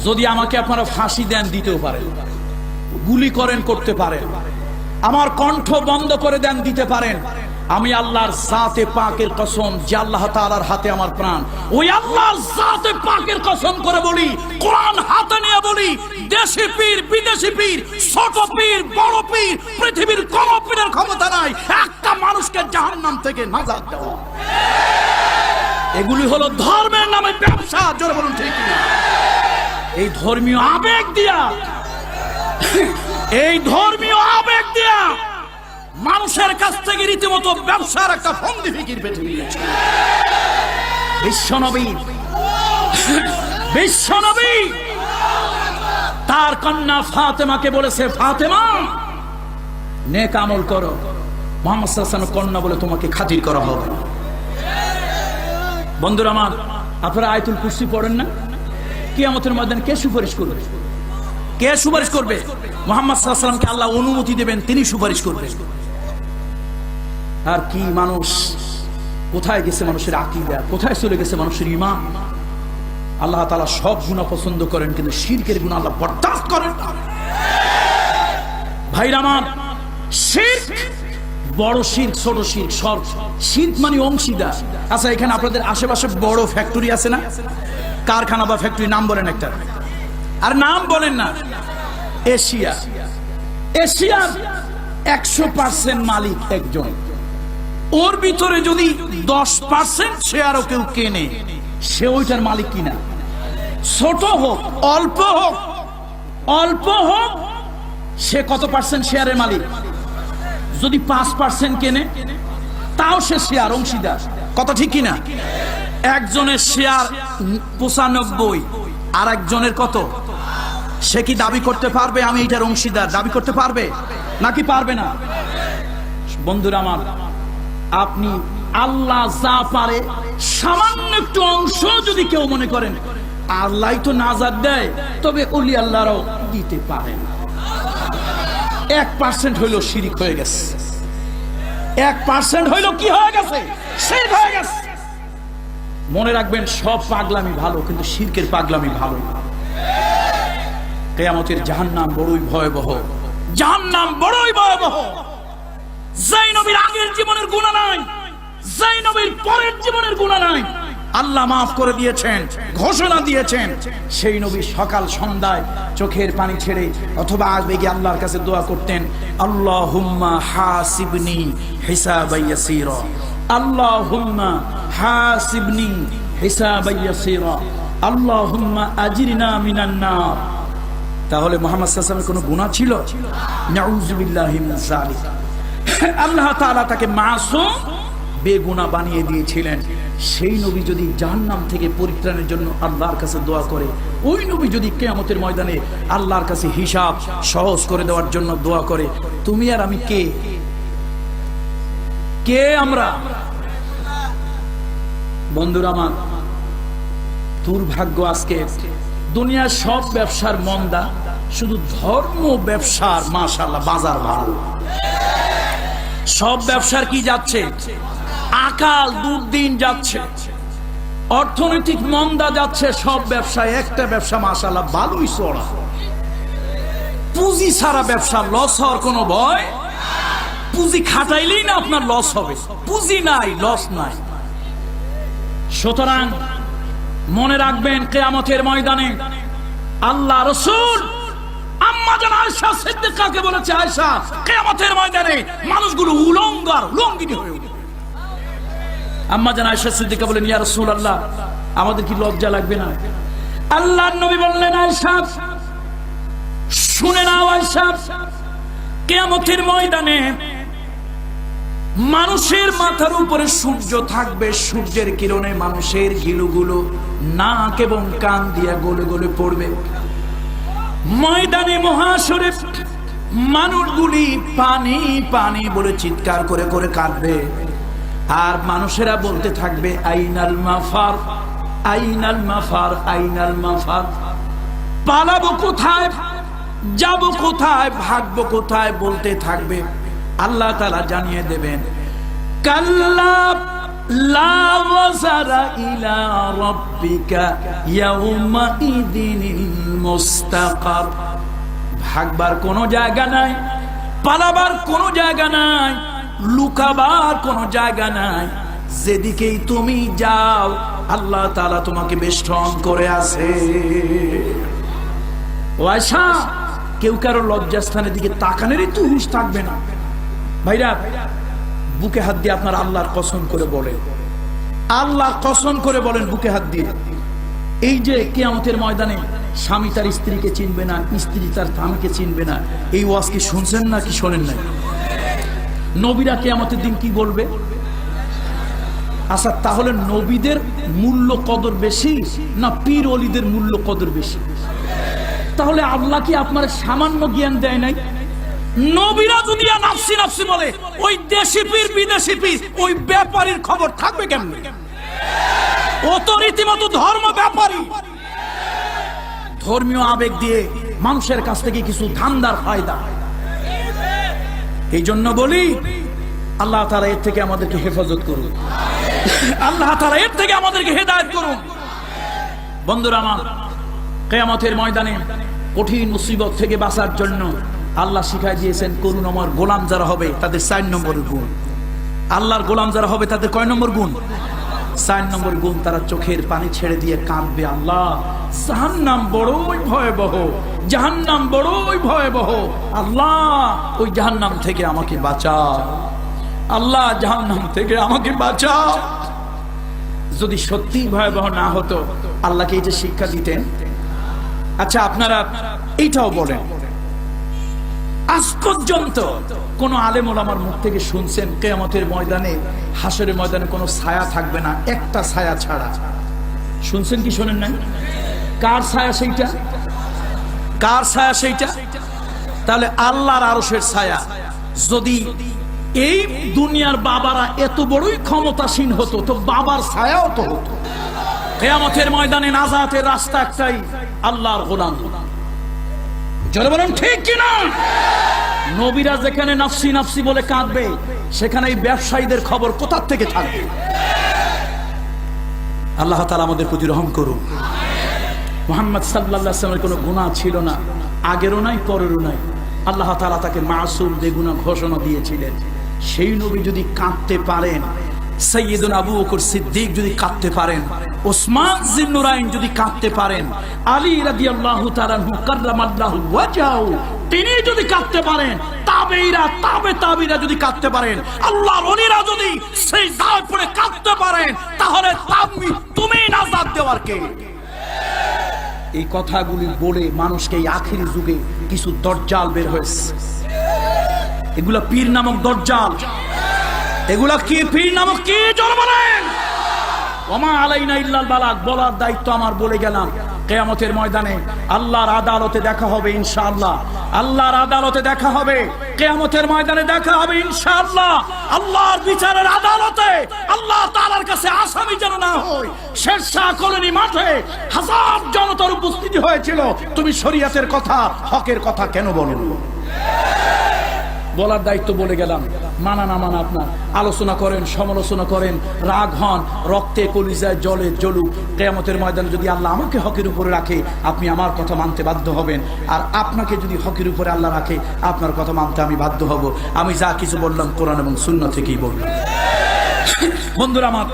যদি আমাকে আপনারা ফাঁসি দেন দিতেও পারেন, গুলি করেন করতে পারেন, আমার কণ্ঠ বন্ধ করে দেন দিতে পারেন, আমি আল্লাহর জাতে পাকের কসম, যে আল্লাহ তাআলার হাতে আমার প্রাণ, ওই আল্লাহর জাতে পাকের কসম করে বলি, কোরআন হাতে নিয়ে বলি, দেশি পীর বিদেশি পীর, ছোট পীর বড় পীর, পৃথিবীর কোন পীরের ক্ষমতা নাই একটা মানুষকে জাহান্নাম থেকে নাজাত দেওয়া। এগুলি হলো ধর্মের নামে ব্যবসা। জোরে বলুন ঠিক কিনা? এই ধর্মীয় আবেগ দিয়া, এই ধর্মীয় আবেগ দিয়া মানুষের কাছ থেকে রীতিমতো ব্যবসার একটা ফন্দি ফিকির বেঁধে দিয়েছে। বিশ্বনবী তার কন্যা ফাতেমাকে বলেছে, ফাতেমা নেক আমল করো, মুহাম্মদ সাল্লাল্লাহু আলাইহি ওয়াসাল্লাম কন্যা বলে তোমাকে খাতির করা হবে। বন্ধুরা আমার, আপনারা আয়াতুল কুরসি পড়েন না? কিয়ামতের ময়দানে কে সুপারিশ করবে? কে সুপারিশ করবে? মুহাম্মদ সাল্লাল্লাহু আলাইহি ওয়াসাল্লামকে আল্লাহ অনুমতি দেবেন, তিনি সুপারিশ করবেন। আর কি মানুষ, কোথায় গেছে মানুষের আকীদা, কোথায় চলে গেছে মানুষের ঈমান। আল্লাহ তাআলা সব গুনাহ পছন্দ করেন, কিন্তু শিরকের গুনাহ আল্লাহ বরদাস্ত করেন না। ভাইরা আমার, শিরক বড় শিরক, ছোট শিরক, সব শিরক মানে অংশীদার। আচ্ছা, এখানে আপনাদের আশেপাশে বড় ফ্যাক্টরি আছে না? কারখানা বা ফ্যাক্টরি নাম বলেন একটা, আর নাম বলেন না। এশিয়া, এশিয়ার 100% মালিক একজন। ওর ভিতরে যদি 10% শেয়ারও কেউ কেনে, সে ওইটার মালিক কিনা। ছোট হোক অল্প হোক, অল্প হোক, সে কত পার্সেন্ট শেয়ারের মালিক? যদি 5% কেনে, তাও সে শেয়ার অংশীদার। কথা ঠিক কিনা? একজনের শেয়ার 95, আর একজনের কত? সে কি দাবি করতে পারবে আমি এটার অংশীদার? দাবি করতে পারবে নাকি পারবে না? বন্ধুরা আমার, আপনি আল্লাহ যা পারে সামান্য একটু অংশ যদি কেউ মনে করেন আল্লাহ তো নাজাত দেয়, তবে ওলি আল্লাহরাও দিতে পারেন। 1% হইলো শিরিক হয়ে গেছে, 1% হইলো কি হয়ে গেছে? শিরক হয়ে গেছে। মনে রাখবেন, সব পাগলামি ভালো, কিন্তু শিরকের পাগলামি ভালো না। কিয়ামতের জাহান্নাম বড়ই ভয়াবহ, জাহান্নাম বড়ই ভয়াবহ। যেই নবীর আগের জীবনের গুনাহ নাই, যেই নবীর পরের জীবনের গুনাহ নাই, আল্লাহ মাফ করে দিয়েছেন, ঘোষণা দিয়েছেন। সেই নবী সকাল সন্ধ্যায় চোখের পানি ছেড়ে অথবা আবেগে আল্লাহর কাছে দোয়া করতেন, আল্লাহুম্মা হাসিবনি হিসাবান ইয়াসীরা, আল্লাহুম্মা হাসিবনি হিসাবান ইয়াসীরা, আল্লাহুম্মা আজিরনা মিনান নার। তাহলে মুহাম্মদ সাল্লাল্লাহু আলাইহি ওয়াসাল্লামের কোনো গুনাহ ছিল? নাউযুবিল্লাহি মিন যালিক। আল্লাহ তাআলা তাকে মাসুম, বেগুনাহ বানিয়ে দিয়েছিলেন। সেই নবী যদি জাহান্নাম থেকে পরিত্রাণের জন্য আল্লাহর কাছে দোয়া করে, ওই নবী যদি কিয়ামতের ময়দানে আল্লাহর কাছে হিসাব সহজ করে দেওয়ার জন্য দোয়া করে, তুমি আর আমি কে? কে আমরা? বন্ধুরা আমার, দুর্ভাগ্য আজকে দুনিয়ার সব ব্যবসার মন্দা, শুধু ধর্ম ব্যবসার মাশাআল্লাহ বাজার ভালো। সব ব্যবসার কি যাচ্ছে? আকাল দুর্দিন যাচ্ছে, অর্থনৈতিক মন্দা যাচ্ছে সব ব্যবসায়। একটা ব্যবসা মাশাআল্লাহ ভালোই চড়া, পুঁজি ছাড়া ব্যবসা লস হওয়ার কোনো ভয়? পুঁজি খাটাইলেই না আপনার লস হবে, পুঁজি নাই লস নাই। সুতরাং মনে রাখবেন, কিয়ামতের ময়দানে আল্লাহ রাসূল আম্মা জান আয়েশা সিদ্দিকাকে বলেছে, আয়েশা কিয়ামতের ময়দানে মানুষগুলো উলঙ্গার লঙ্গিনী হয়ে উঠবে। আম্মা জান আয়েশা সিদ্দিকা বলেন, ইয়া রাসূলুল্লাহ, আমাদের কি লজ্জা লাগবে না? আল্লাহর নবী বললেন, আয়েশা শুনে নাও, আয়েশা কিয়ামতের ময়দানে মানুষের মাথার উপরে সূর্য থাকবে, সূর্যের কিরণে মানুষের গিলুগুলো নাক এবং কান দিয়া গলে গলে পড়বে। ময়দানে মহাশরে মানুষগুলি পানি পানি বলে চিৎকার করে করে কাঁদবে, আর মানুষেরা বলতে থাকবে, আইনাল মাফার, আইনাল মাফার, আইনাল মাফার। পালাবো কোথায়, যাব কোথায়, ভাগবো কোথায় বলতে থাকবে। আল্লাহ তাআলা জানিয়ে দেবেন, কাল্লা লা ওয়াজারা ইলা রাব্বিকা ইয়াউমা ইদিনিল মুস্তাকার। ভাগবার কোনো জায়গা নাই, পালাবার কোনো জায়গা নাই, লুকাবার কোনো জায়গা নাই। যেদিকেই তুমি যাও আল্লাহ তাআলা তোমাকে বেষ্টন করে আছে। ও আয়েশা, কেউ কারো লজ্জাস্থানের দিকে তাকানেরই তো হুঁশ থাকবে না। ভাইরা, বুকে হাত দিয়ে আপনার আল্লাহর কসম করে বলেন, আল্লাহর কসম করে বলেন বুকে হাত দিয়ে, এই যে কিয়ামতের ময়দানে স্বামী তার স্ত্রীকে চিনবে না, স্ত্রী তার স্বামীকে চিনবে না, এই ওয়াজ কি শুনছেন না কি শোনেন নাই? নবীরা কিয়ামতের দিন কি বলবে? আচ্ছা, তাহলে নবীদের মূল্য কদর বেশি না পীর ওলিদের মূল্য কদর বেশি? তাহলে আল্লাহ কি আপনার সামান্য জ্ঞান দেয় নাই? নবীরা যদি নাফসি নাফসি বলে, ওই দেশি পীর বিদেশি পীর ওই ব্যাপারীর খবর থাকবে কেমনে? ও তো রীতিমতো ধর্ম ব্যাপারী। ধর্মীয় আবেগ দিয়ে মানুষের কাছ থেকে কিছু ধান্দার ফায়দা। এই জন্য বলি, আল্লাহ তাআলা এর থেকে আমাদেরকে হেফাজত করুন, আল্লাহ তাআলা এর থেকে আমাদেরকে হেদায়েত করুন। বন্ধুরা আমার, কিয়ামতের ময়দানে কঠিন মুসিবত থেকে বাঁচার জন্য আল্লাহ শিখাই দিয়েছেন করুণাময় গোলাম যারা হবে তাদের 4 নম্বর গুণ। আল্লাহর গোলাম যারা হবে তাদের কয় নম্বর গুণ? 4 নম্বর গুণ। তারা চোখের পানি ছেড়ে দিয়ে কাঁদবে, আল্লাহ জাহান্নাম বড়ই ভয়াবহ, জাহান্নাম বড়ই ভয়াবহ, আল্লাহ ওই জাহান্নাম থেকে আমাকে বাঁচাও, আল্লাহ জাহান্নাম থেকে আমাকে বাঁচাও। যদি সত্যি ভয়াবহ না হতো আল্লাহকে এই যে শিক্ষা দিতেন। আচ্ছা, আপনারা এইটাও বলেন, আজ পর্যন্ত কোন আলেম ওলামার মুখ থেকে শুনছেন কিয়ামতের ময়দানে, হাসরের ময়দানে কোনো ছায়া থাকবে না, একটা ছায়া ছাড়া? শুনছেন কি শোনেন নাই? কার ছায়া সেইটা? কার ছায়া সেইটা? তাহলে আল্লাহর আরশের ছায়া। যদি এই দুনিয়ার বাবারা এত বড়ই ক্ষমতাসীন হতো তো বাবার ছায়াও তো হতো। কিয়ামতের ময়দানে নাজাতের রাস্তা একটাই, আল্লাহর গোলাম। জোরে বলেন ঠিক কিনা? নবীরা যেখানে নাফসি নাফসি বলে কাঁদবে, সেখানে এই ব্যবসায়ীদের খবর কোথা থেকে থাকবে? আল্লাহ তাআলা আমাদের প্রতি রহম করুন। মুহাম্মদ সাল্লাল্লাহু আলাইহি ওয়াসাল্লামের কোনো গুনাহ ছিল না, আগেরও নাই পরেরও নাই। আল্লাহ তাআলা তাকে মাসুম বেগুনাহ ঘোষণা দিয়েছিলেন। সেই নবী যদি কাঁদতে পারেন, সাইয়্যিদুনা আবু বকর সিদ্দিক যদি কাঁদতে পারেন, ওসমান জিন্নুরাইন যদি কাঁদতে পারেন, আলী রাদিয়াল্লাহু তাআলা আনহু কাররামাল্লাহু ওয়াজহাহু তিনি যদি কাঁদতে পারেন, তাবেঈরা তাবেঈরা যদি কাঁদতে পারেন, আল্লাহর ওলিরা যদি সেই দায় পড়ে কাঁদতে পারেন, তাহলে তুমি নাজাত দেওয়ার কে? এই কথাগুলি বলে মানুষকে এই আখিরি যুগে কিছু দজ্জাল বের হয়েছে। এগুলা পীর নামক দজ্জাল। এগুলা কি পীর নামক কি? জোরে বলেন। ওমা আলাইনা ইল্লাল বালাগ, বলার দায়িত্ব আমার, বলে গেলাম। কিয়ামতের ময়দানে আল্লাহর আদালতে দেখা হবে ইনশাআল্লাহ। আল্লাহর আদালতে দেখা হবে, কিয়ামতের ময়দানে দেখা হবে ইনশাআল্লাহ। আল্লাহর বিচারের আদালতে আল্লাহ তাআলার কাছে আসামি যেন না হয়। শেরশাহ কলোনি মাঠে হাজার জনতার উপস্থিতি হয়েছিল, তুমি শরীয়তের কথা, হকের কথা কেন বলো? বলার দায়িত্ব বলে গেলাম। মানা না মানা আপনার, আলোচনা করেন, সমালোচনা করেন, রাগ হন, রক্তে কলিজায় জলে জ্বলুক। কিয়ামতের ময়দানে যদি আল্লাহ আমাকে হকের উপরে রাখে, আপনি আমার কথা মানতে বাধ্য হবেন। আর আপনাকে যদি হকের উপরে আল্লাহ রাখে, আপনার কথা মানতে আমি বাধ্য হব। আমি যা কিছু বললাম কোরআন এবং সুন্নাহ থেকেই বললাম। বন্ধুরা আমার,